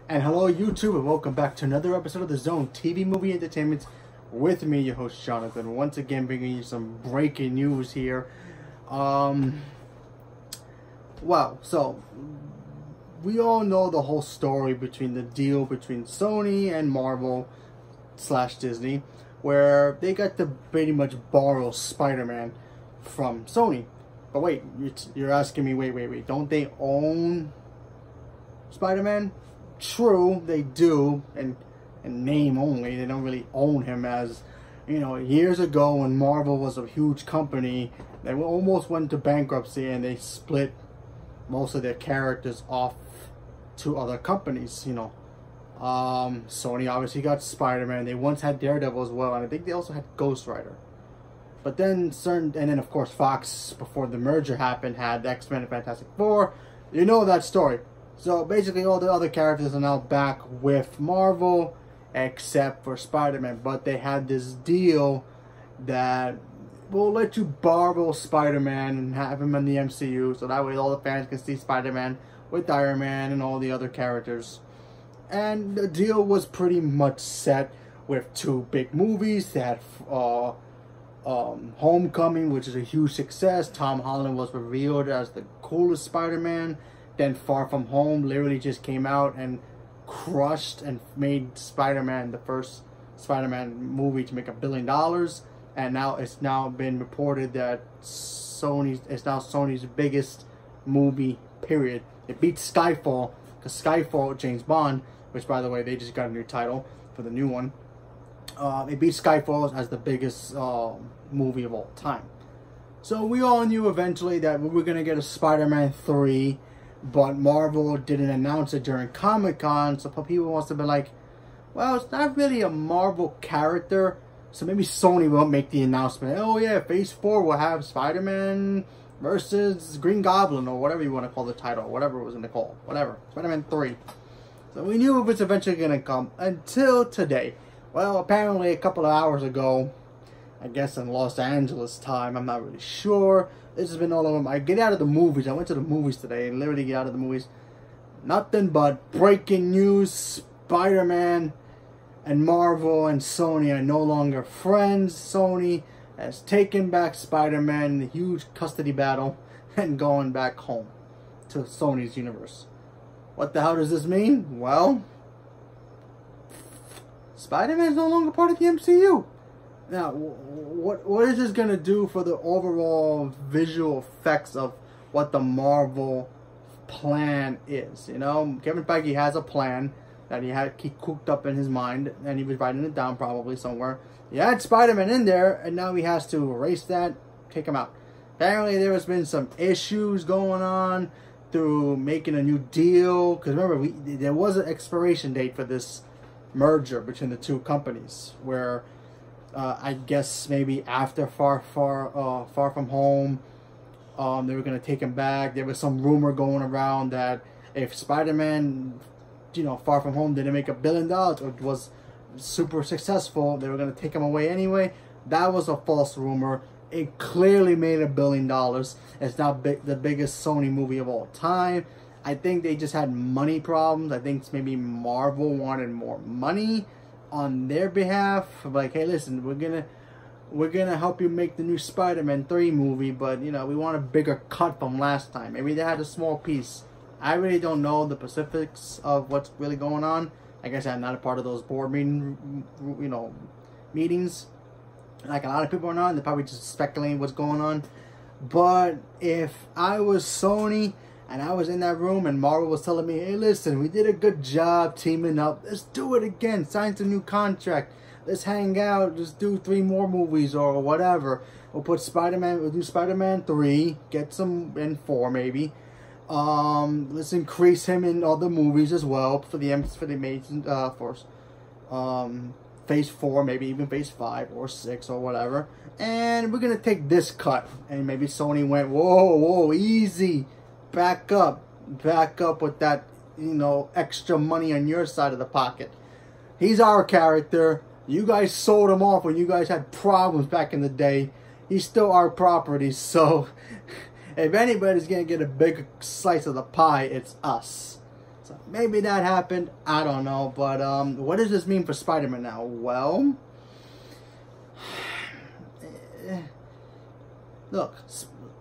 And hello YouTube, and welcome back to another episode of The Zone TV Movie Entertainment with me, your host Jonathan, once again bringing you some breaking news here. So we all know the whole story between the deal between Sony and Marvel / Disney, where they got to pretty much borrow Spider-Man from Sony. But wait, you're asking me, wait, don't they own Spider-Man? True, they do, and name only. They don't really own him, as you know, years ago when Marvel was a huge company, they almost went to bankruptcy and they split most of their characters off to other companies. You know, Sony obviously got Spider-Man. They once had Daredevil as well, and I think they also had Ghost Rider. But then and then of course Fox, before the merger happened, had X-Men and Fantastic Four. You know that story. So basically all the other characters are now back with Marvel except for Spider-Man. But they had this deal that will let you borrow Spider-Man and have him in the MCU, so that way all the fans can see Spider-Man with Iron Man and all the other characters. And the deal was pretty much set with two big movies. They had Homecoming, which is a huge success. Tom Holland was revealed as the coolest Spider-Man. Then Far From Home literally just came out and crushed and made Spider-Man the first Spider-Man movie to make $1 billion. And now it's been reported that it's now Sony's biggest movie, period. It beat Skyfall, because Skyfall, James Bond, which by the way they just got a new title for the new one. It beat Skyfall as the biggest movie of all time. So we all knew eventually that we were gonna get a Spider-Man 3. But Marvel didn't announce it during Comic-Con, so people must have been like, well, it's not really a Marvel character, so maybe Sony won't make the announcement. Oh yeah, Phase 4 will have Spider-Man versus Green Goblin, or whatever you want to call the title, whatever it was in the call, whatever, Spider-Man 3. So we knew it was eventually going to come, until today. Well, apparently a couple of hours ago, I guess in Los Angeles time, I'm not really sure. This has been all over. I get out of the movies. I went to the movies today and literally get out of the movies. Nothing but breaking news. Spider-Man and Marvel and Sony are no longer friends. Sony has taken back Spider-Man in a huge custody battle and going back home to Sony's universe. What the hell does this mean? Well, Spider-Man is no longer part of the MCU. Now, what is this going to do for the overall visual effects of what the Marvel plan is? You know, Kevin Feige has a plan that he cooked up in his mind, and he was writing it down probably somewhere. He had Spider-Man in there, and now he has to erase that, take him out. Apparently, there has been some issues going on through making a new deal. Because remember, there was an expiration date for this merger between the two companies, where I guess maybe after Far From Home, they were going to take him back. There was some rumor going around that if Spider-Man, you know, Far From Home didn't make $1 billion or was super successful, they were going to take him away anyway. That was a false rumor. It clearly made $1 billion. It's now the biggest Sony movie of all time. I think they just had money problems. I think maybe Marvel wanted more money on their behalf. Like, hey, listen, we're gonna help you make the new Spider-Man 3 movie, but you know, we want a bigger cut from last time. Maybe they had a small piece. I really don't know the specifics of what's really going on. Like I said, I'm not a part of those board meetings. Like a lot of people are not. They're probably just speculating what's going on. But if I was Sony and I was in that room and Marvel was telling me, hey, listen, we did a good job teaming up. Let's do it again. Sign some new contract. Let's hang out. Just do 3 more movies or whatever. We'll put Spider-Man. We'll do Spider-Man 3. Get some in 4 maybe. Let's increase him in other movies as well for the Amazing Force. Phase 4, maybe even Phase 5 or 6 or whatever. And we're gonna take this cut. And maybe Sony went, whoa, easy. Back up with that, you know, extra money on your side of the pocket. He's our character. You guys sold him off when you guys had problems back in the day. He's still our property, so if anybody's gonna get a big slice of the pie, it's us. So maybe that happened. I don't know. But what does this mean for Spider-Man now? Well, look,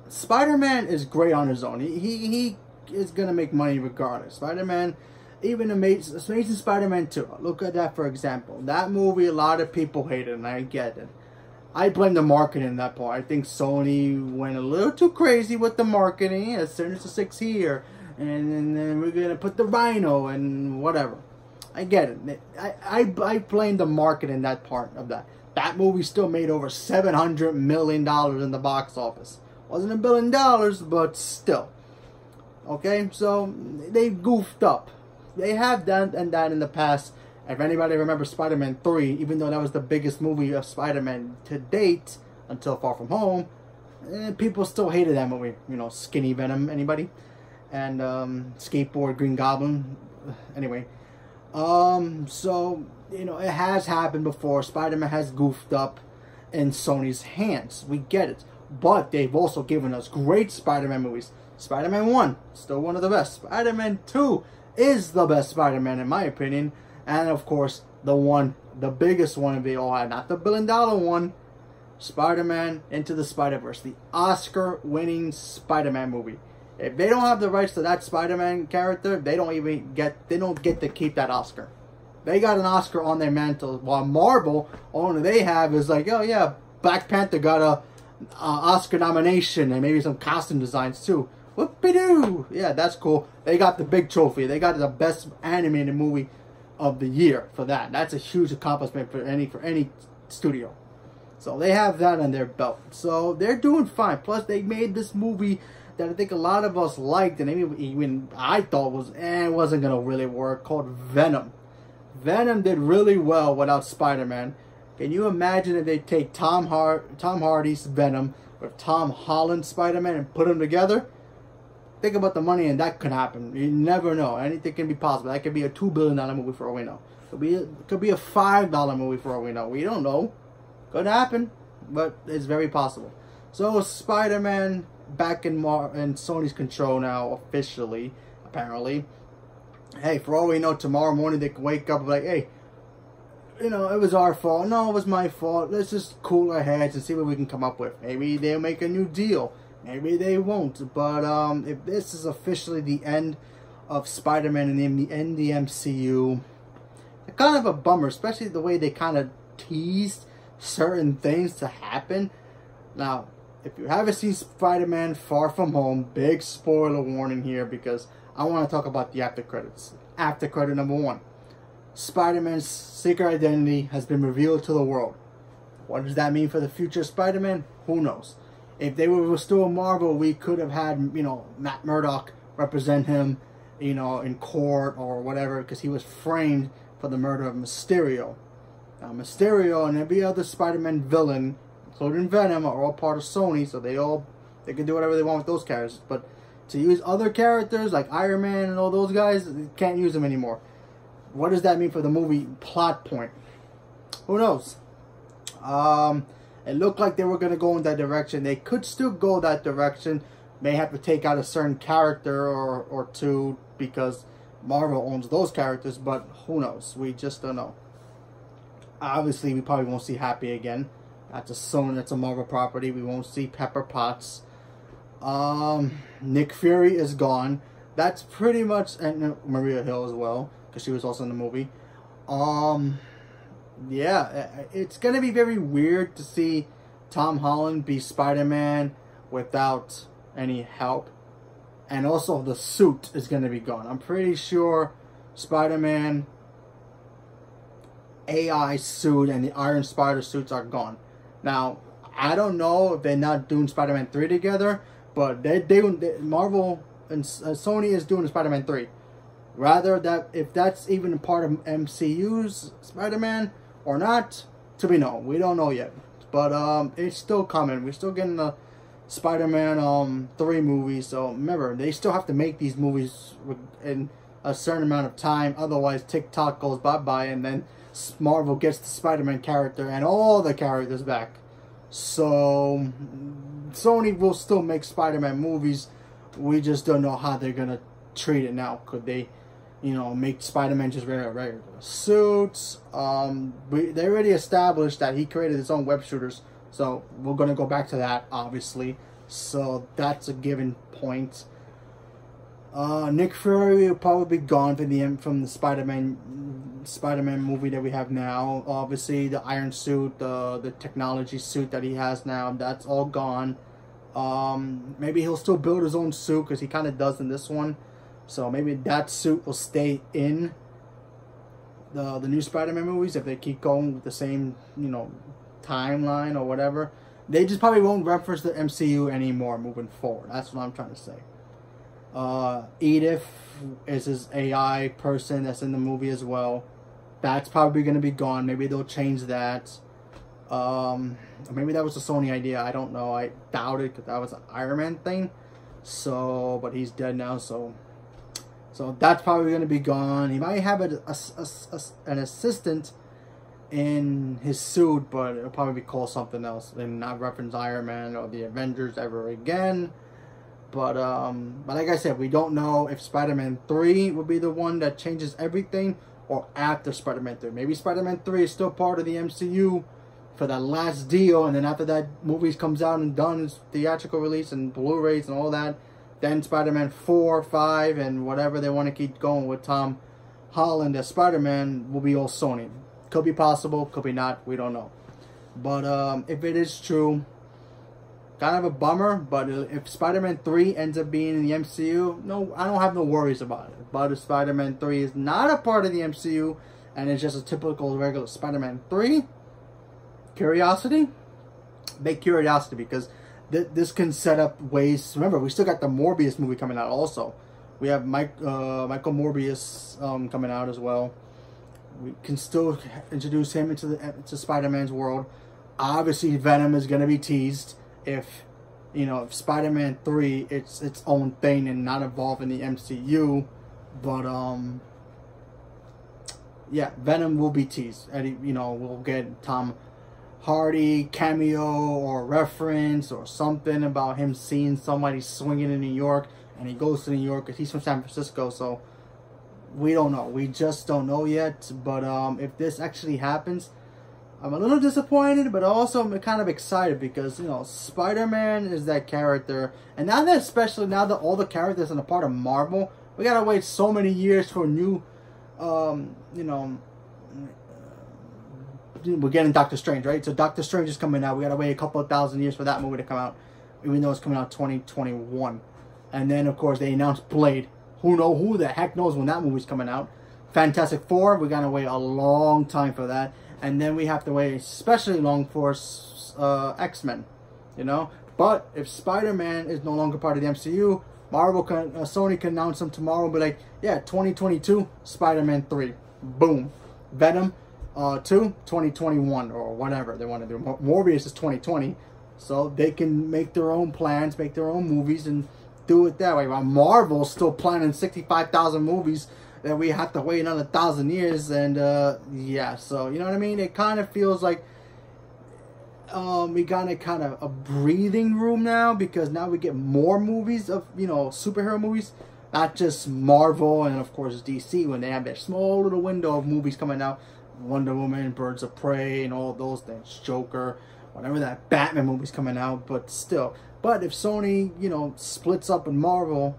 Spider-Man is great on his own. He is gonna make money regardless. Spider-Man, even Amazing Spider-Man 2. Look at that for example. That movie, a lot of people hated, and I get it. I blame the marketing in that part. I think Sony went a little too crazy with the marketing. Yeah, Sinister Six here, and then we're gonna put the Rhino and whatever. I get it. I blame the marketing in that part of that. That movie still made over $700 million in the box office. Wasn't $1 billion, but still. Okay, so they goofed up. They have done that in the past. If anybody remembers Spider-Man 3, even though that was the biggest movie of Spider-Man to date, until Far From Home, people still hated that movie. You know, Skinny Venom, anybody? And Skateboard Green Goblin. Anyway. So, you know, it has happened before. Spider-Man has goofed up in Sony's hands. We get it. But they've also given us great Spider-Man movies. Spider-Man 1, still one of the best. Spider-Man 2 is the best Spider-Man in my opinion. And of course, the biggest one of they all had, not the $1 billion one, Spider-Man Into the Spider-Verse, the Oscar-winning Spider-Man movie. If they don't have the rights to that Spider-Man character, they don't get to keep that Oscar. They got an Oscar on their mantle, while Marvel, all they have is like, oh yeah, Black Panther got a Oscar nomination and maybe some costume designs too. Whoop-de-doo! Yeah, that's cool. They got the big trophy. They got the best animated movie of the year for that. That's a huge accomplishment for any studio. So they have that on their belt. So they're doing fine. Plus they made this movie that I think a lot of us liked, and even I thought wasn't gonna really work, called Venom. Venom did really well without Spider-Man. Can you imagine if they take Tom Hardy's Venom with Tom Holland's Spider-Man and put them together? Think about the money, and that could happen. You never know. Anything can be possible. That could be a $2 billion movie for all we know. It could be a $5 movie for all we know. We don't know. Could happen, but it's very possible. So Spider-Man back in Sony's control now, officially, apparently. Hey, for all we know, tomorrow morning they can wake up and be like, hey, you know, it was our fault. No, it was my fault. Let's just cool our heads and see what we can come up with. Maybe they'll make a new deal. Maybe they won't, but if this is officially the end of Spider-Man in the MCU, it's kind of a bummer, especially the way they kind of teased certain things to happen. Now, if you haven't seen Spider-Man Far From Home, big spoiler warning here because I want to talk about the after credits. After credit number 1. Spider-Man's secret identity has been revealed to the world. What does that mean for the future Spider-Man? Who knows? If they were still Marvel, we could have had, you know, Matt Murdock represent him, you know, in court or whatever, because he was framed for the murder of Mysterio. Now, Mysterio and every other Spider-Man villain, including Venom, are all part of Sony, so they can do whatever they want with those characters. But to use other characters like Iron Man and all those guys, you can't use them anymore. What does that mean for the movie plot point? Who knows? It looked like they were going to go in that direction. They could still go that direction. May have to take out a certain character or two because Marvel owns those characters, but who knows? We just don't know. Obviously, we probably won't see Happy again. That's a Marvel property. We won't see Pepper Potts. Nick Fury is gone. That's pretty much, and Maria Hill as well, because she was also in the movie. Yeah, it's going to be very weird to see Tom Holland be Spider-Man without any help. And also the suit is going to be gone. I'm pretty sure Spider-Man AI suit and the Iron Spider suits are gone. Now, I don't know if they're not doing Spider-Man 3 together, but Marvel and Sony is doing Spider-Man 3. Rather, that if that's even a part of MCU's Spider-Man or not, to be known. We don't know yet. But it's still coming. We're still getting the Spider-Man 3 movie. So remember, they still have to make these movies in a certain amount of time. Otherwise, TikTok goes bye-bye and then Marvel gets the Spider-Man character and all the characters back. So Sony will still make Spider-Man movies. We just don't know how they're going to treat it now. Could they you know, make Spider-Man just regular suits. They already established that he created his own web shooters, so we're gonna go back to that, obviously. So that's a given point. Nick Fury will probably be gone from the Spider-Man movie that we have now. Obviously, the Iron Suit, the technology suit that he has now, that's all gone. Maybe he'll still build his own suit because he kind of does in this one. So maybe that suit will stay in the new Spider-Man movies if they keep going with the same, you know, timeline or whatever. They just probably won't reference the MCU anymore moving forward. That's what I'm trying to say. Edith is his AI person that's in the movie as well. That's probably going to be gone. Maybe they'll change that. Maybe that was a Sony idea. I don't know. I doubt it because that was an Iron Man thing. So, but he's dead now. So that's probably going to be gone. He might have an assistant in his suit, but it'll probably be called something else and not reference Iron Man or the Avengers ever again. But like I said, we don't know if Spider-Man 3 will be the one that changes everything or after Spider-Man 3. Maybe Spider-Man 3 is still part of the MCU for that last deal, and then after that movie comes out and done its theatrical release and Blu-rays and all that, then Spider-Man 4, 5, and whatever they want to keep going with Tom Holland as Spider-Man will be all Sony. Could be possible, could be not, we don't know. But if it is true, kind of a bummer, but if Spider-Man 3 ends up being in the MCU, no, I don't have no worries about it. But if Spider-Man 3 is not a part of the MCU, and it's just a typical regular Spider-Man 3, curiosity? Big curiosity, because this can set up ways. Remember, we still got the Morbius movie coming out also. We have Michael Morbius coming out as well. We can still introduce him into Spider-Man's world. Obviously, Venom is going to be teased. If Spider-Man 3 it's its own thing and not involved in the MCU, but yeah, Venom will be teased. And we'll get Tom Hardy cameo or reference or something about him seeing somebody swinging in New York, and he goes to New York because he's from San Francisco. So we don't know. We just don't know yet. But if this actually happens, I'm a little disappointed, but also I'm kind of excited because, Spider-Man is that character. And especially now that all the characters are a part of Marvel, we gotta wait so many years for new, we're getting Doctor Strange, right? So Doctor Strange is coming out. We gotta wait a couple of thousand years for that movie to come out, even though it's coming out 2021. And then, of course, they announced Blade. Who the heck knows when that movie's coming out? Fantastic Four, we gotta wait a long time for that. And then we have to wait especially long for X-Men, But if Spider-Man is no longer part of the MCU, Sony can announce them tomorrow and be like, yeah, 2022, Spider-Man 3. Boom. Venom 2, 2021, or whatever they want to do. Morbius is 2020. So they can make their own plans, make their own movies, and do it that way. While Marvel's still planning 65,000 movies that we have to wait another 1,000 years, and yeah, so you know what I mean. It kind of feels like we got a kind of a breathing room now, because now we get more movies of superhero movies, not just Marvel and of course DC when they have their small little window of movies coming out. Wonder Woman, Birds of Prey, and all those things. Joker, whatever that Batman movie's coming out, but still. But if Sony, splits up in Marvel,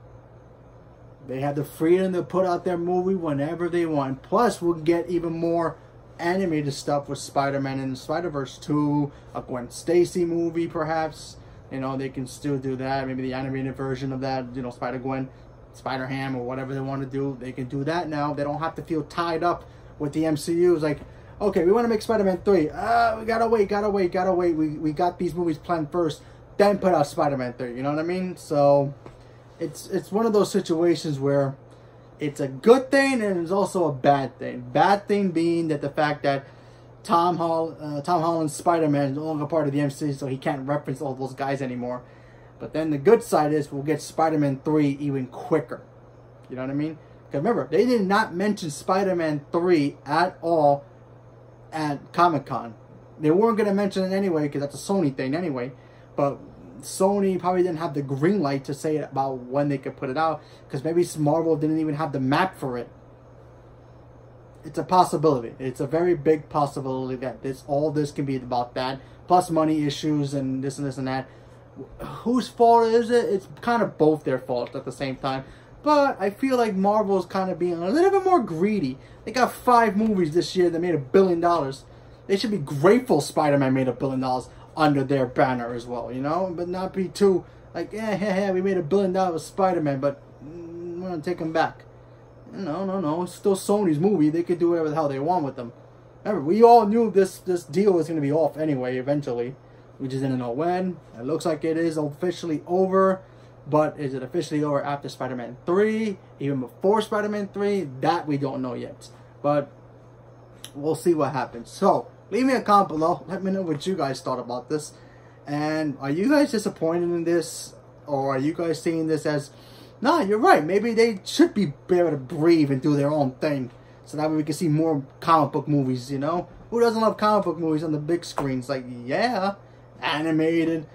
they have the freedom to put out their movie whenever they want. Plus, we'll get even more animated stuff with Spider-Man and Spider-Verse 2, a Gwen Stacy movie, perhaps. They can still do that. Maybe the animated version of that, Spider-Gwen, Spider-Ham, or whatever they want to do. They can do that now. They don't have to feel tied up with the MCU. It's like, okay, we want to make Spider-Man 3. We gotta wait. We got these movies planned first, then put out Spider-Man 3. You know what I mean? So it's one of those situations where it's a good thing and it's also a bad thing. Bad thing being that the fact that Tom Holland's Spider-Man is no longer part of the MCU, so he can't reference all those guys anymore. But then the good side is we'll get Spider-Man 3 even quicker. You know what I mean? Because remember, they did not mention Spider-Man 3 at all at Comic-Con. They weren't going to mention it anyway because that's a Sony thing anyway. But Sony probably didn't have the green light to say about when they could put it out, because maybe Marvel didn't even have the map for it. it's a possibility. It's a very big possibility that all this can be about that. Plus money issues and this and that. Whose fault is it? It's kind of both their fault at the same time. But I feel like Marvel's kind of being a little bit more greedy. They got 5 movies this year that made $1 billion. They should be grateful Spider-Man made $1 billion under their banner as well, you know? But not be too like, yeah, we made $1 billion with Spider-Man, but we're gonna take him back. No. It's still Sony's movie. They could do whatever the hell they want with them. Remember, we all knew this deal was gonna be off anyway, eventually. We just didn't know when. It looks like it is officially over. But is it officially over after Spider-Man 3? Even before Spider-Man 3? That we don't know yet. But we'll see what happens. So, leave me a comment below. Let me know what you guys thought about this. And are you guys disappointed in this? Or are you guys seeing this as, nah, you're right. Maybe they should be able to breathe and do their own thing. So that way we can see more comic book movies, you know? Who doesn't love comic book movies on the big screens? Like, yeah, animated,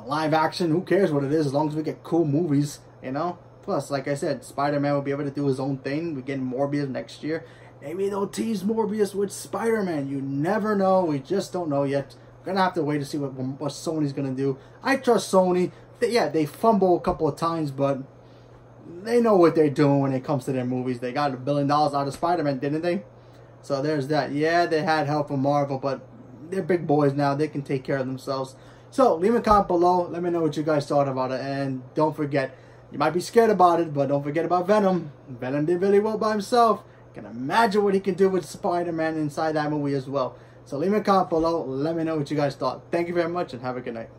live action, who cares what it is as long as we get cool movies, you know? Plus, like I said, Spider-Man will be able to do his own thing. We're getting Morbius next year. Maybe they'll tease Morbius with Spider-Man. You never know. We just don't know yet. We're going to have to wait to see what Sony's going to do. I trust Sony. Yeah, they fumble a couple of times, but they know what they're doing when it comes to their movies. They got $1 billion out of Spider-Man, didn't they? So there's that. Yeah, they had help from Marvel, but they're big boys now. They can take care of themselves. So, leave a comment below. Let me know what you guys thought about it. And don't forget, you might be scared about it, but don't forget about Venom. Venom did really well by himself. You can imagine what he can do with Spider-Man inside that movie as well. So, leave me a comment below. Let me know what you guys thought. Thank you very much and have a good night.